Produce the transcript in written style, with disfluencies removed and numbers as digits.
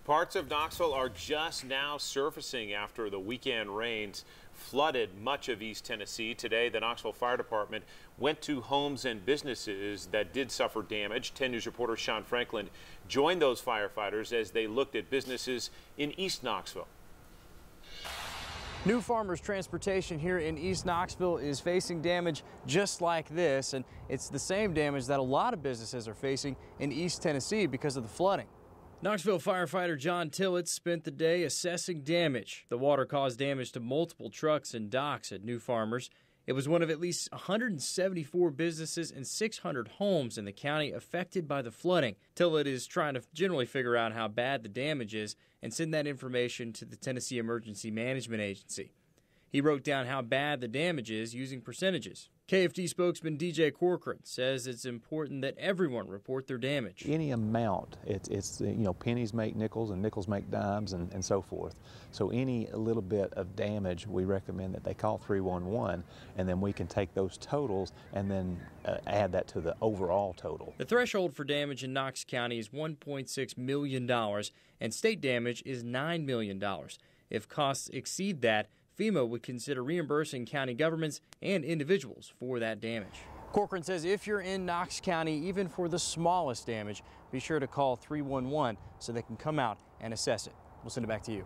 Parts of Knoxville are just now surfacing after the weekend rains flooded much of East Tennessee. Today, the Knoxville Fire Department went to homes and businesses that did suffer damage. 10 News reporter Sean Franklin joined those firefighters as they looked at businesses in East Knoxville. New Farmers Transportation here in East Knoxville is facing damage just like this, and it's the same damage that a lot of businesses are facing in East Tennessee because of the flooding. Knoxville firefighter John Tillett spent the day assessing damage. The water caused damage to multiple trucks and docks at New Farmers. It was one of at least 174 businesses and 600 homes in the county affected by the flooding. Tillett is trying to generally figure out how bad the damage is and send that information to the Tennessee Emergency Management Agency. He wrote down how bad the damage is using percentages. KFD spokesman DJ Corcoran says it's important that everyone report their damage. Any amount, it's pennies make nickels and nickels make dimes and so forth. So any little bit of damage, we recommend that they call 311, and then we can take those totals and then add that to the overall total. The threshold for damage in Knox County is $1.6 million, and state damage is $9 million. If costs exceed that, FEMA would consider reimbursing county governments and individuals for that damage. Corcoran says if you're in Knox County, even for the smallest damage, be sure to call 311 so they can come out and assess it. We'll send it back to you.